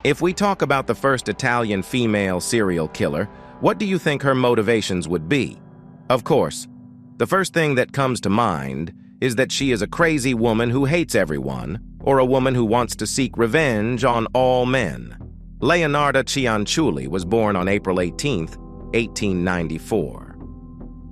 If we talk about the first Italian female serial killer, what do you think her motivations would be? Of course, the first thing that comes to mind is that she is a crazy woman who hates everyone, or a woman who wants to seek revenge on all men. Lعنة Tchaianchouli was born on April 18, 1894.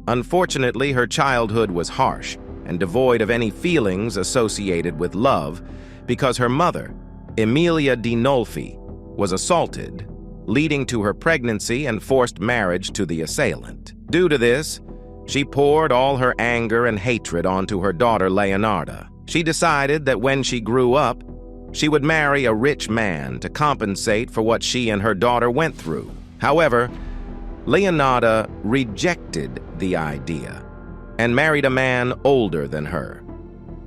Unfortunately, her childhood was harsh and devoid of any feelings associated with love because her mother, Emilia Dinolfi, was assaulted, leading to her pregnancy and forced marriage to the assailant. Due to this, she poured all her anger and hatred onto her daughter Lionarda. She decided that when she grew up, she would marry a rich man to compensate for what she and her daughter went through. However, Lionarda rejected the idea and married a man older than her,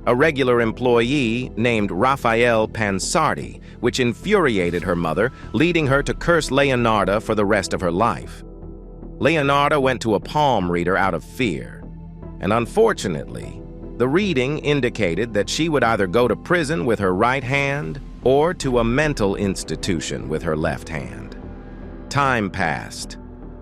a regular employee named Raphael Pansardi, which infuriated her mother, leading her to curse Lionarda for the rest of her life. Lionarda went to a palm reader out of fear, and unfortunately, the reading indicated that she would either go to prison with her right hand or to a mental institution with her left hand. Time passed,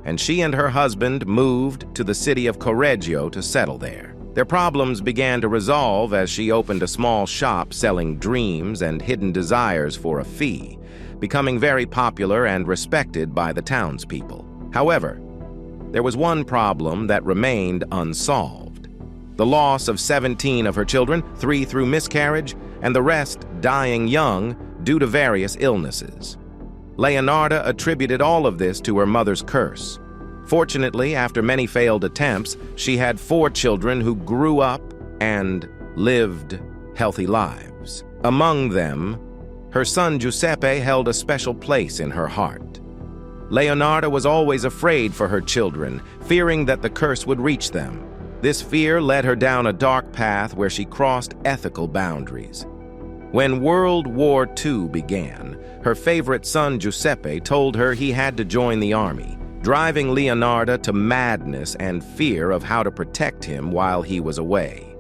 and she and her husband moved to the city of Correggio to settle there. Their problems began to resolve as she opened a small shop selling dreams and hidden desires for a fee, becoming very popular and respected by the townspeople. However, there was one problem that remained unsolved: the loss of 17 of her children, 3 through miscarriage, and the rest dying young due to various illnesses. Lionarda attributed all of this to her mother's curse. Fortunately, after many failed attempts, she had 4 children who grew up and lived healthy lives. Among them, her son Giuseppe held a special place in her heart. Lionarda was always afraid for her children, fearing that the curse would reach them. This fear led her down a dark path where she crossed ethical boundaries. When World War II began, her favorite son Giuseppe told her he had to join the army, driving Lionarda to madness and fear of how to protect him while he was away.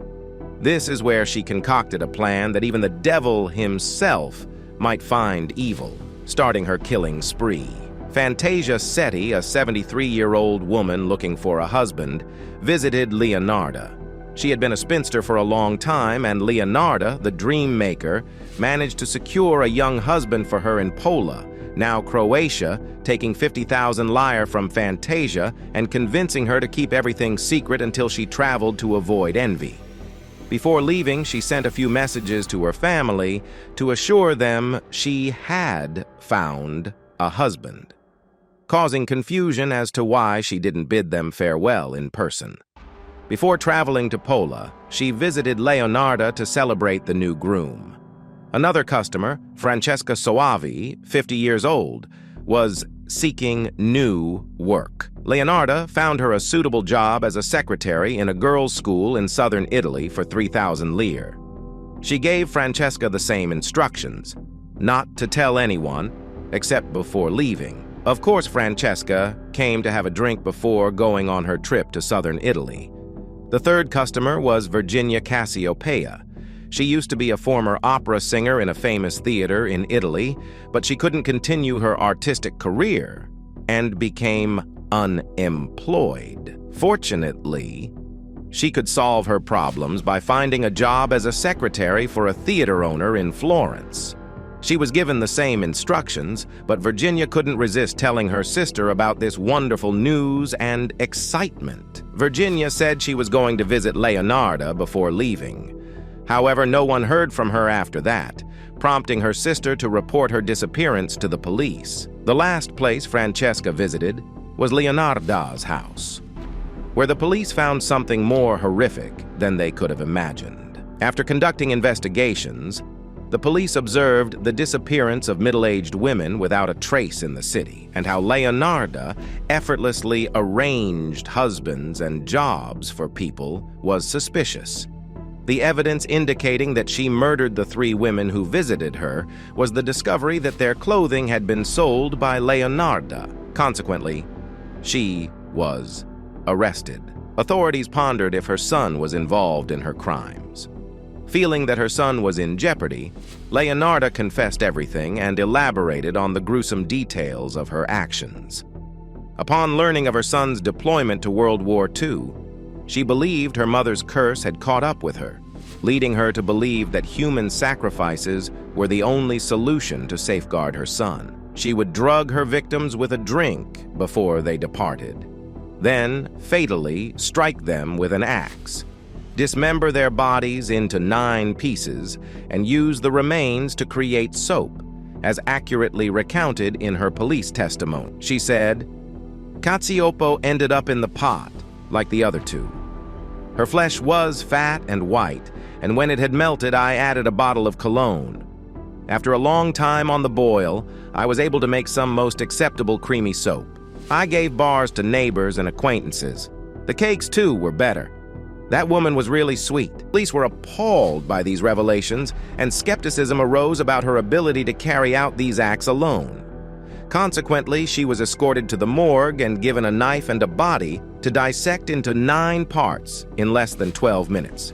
This is where she concocted a plan that even the devil himself might find evil, starting her killing spree. Fantasia Setti, a 73-year-old woman looking for a husband, visited Lionarda. She had been a spinster for a long time, and Lionarda, the dream maker, managed to secure a young husband for her in Pola, now Croatia, taking 50,000 lire from Fantasia and convincing her to keep everything secret until she traveled to avoid envy. Before leaving, she sent a few messages to her family to assure them she had found a husband, causing confusion as to why she didn't bid them farewell in person. Before traveling to Pola, she visited Lionarda to celebrate the new groom. Another customer, Francesca Soavi, 50 years old, was seeking new work. Lionarda found her a suitable job as a secretary in a girls' school in southern Italy for 3,000 lire. She gave Francesca the same instructions, not to tell anyone, except before leaving. Of course, Francesca came to have a drink before going on her trip to southern Italy. The third customer was Virginia Cassiopeia. She used to be a former opera singer in a famous theater in Italy, but she couldn't continue her artistic career and became unemployed. Fortunately, she could solve her problems by finding a job as a secretary for a theater owner in Florence. She was given the same instructions, but Virginia couldn't resist telling her sister about this wonderful news and excitement. Virginia said she was going to visit Lionarda before leaving. However, no one heard from her after that, prompting her sister to report her disappearance to the police. The last place Francesca visited was Leonarda's house, where the police found something more horrific than they could have imagined. After conducting investigations, the police observed the disappearance of middle-aged women without a trace in the city, and how Lionarda effortlessly arranged husbands and jobs for people was suspicious. The evidence indicating that she murdered the 3 women who visited her was the discovery that their clothing had been sold by Lionarda. Consequently, she was arrested. Authorities pondered if her son was involved in her crimes. Feeling that her son was in jeopardy, Lعنة confessed everything and elaborated on the gruesome details of her actions. Upon learning of her son's deployment to World War II, she believed her mother's curse had caught up with her, leading her to believe that human sacrifices were the only solution to safeguard her son. She would drug her victims with a drink before they departed, then fatally strike them with an axe, dismember their bodies into 9 pieces, and use the remains to create soap, as accurately recounted in her police testimony. She said, "Cacciopo ended up in the pot, like the other 2. Her flesh was fat and white, and when it had melted, I added a bottle of cologne. After a long time on the boil, I was able to make some most acceptable creamy soap. I gave bars to neighbors and acquaintances. The cakes, too, were better. That woman was really sweet." Police were appalled by these revelations, and skepticism arose about her ability to carry out these acts alone. Consequently, she was escorted to the morgue and given a knife and a body to dissect into 9 parts in less than 12 minutes.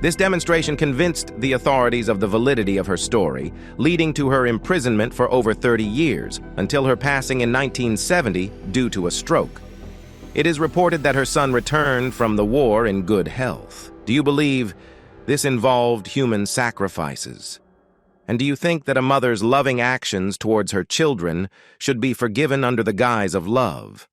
This demonstration convinced the authorities of the validity of her story, leading to her imprisonment for over 30 years, until her passing in 1970 due to a stroke. It is reported that her son returned from the war in good health. Do you believe this involved human sacrifices? And do you think that a mother's loving actions towards her children should be forgiven under the guise of love?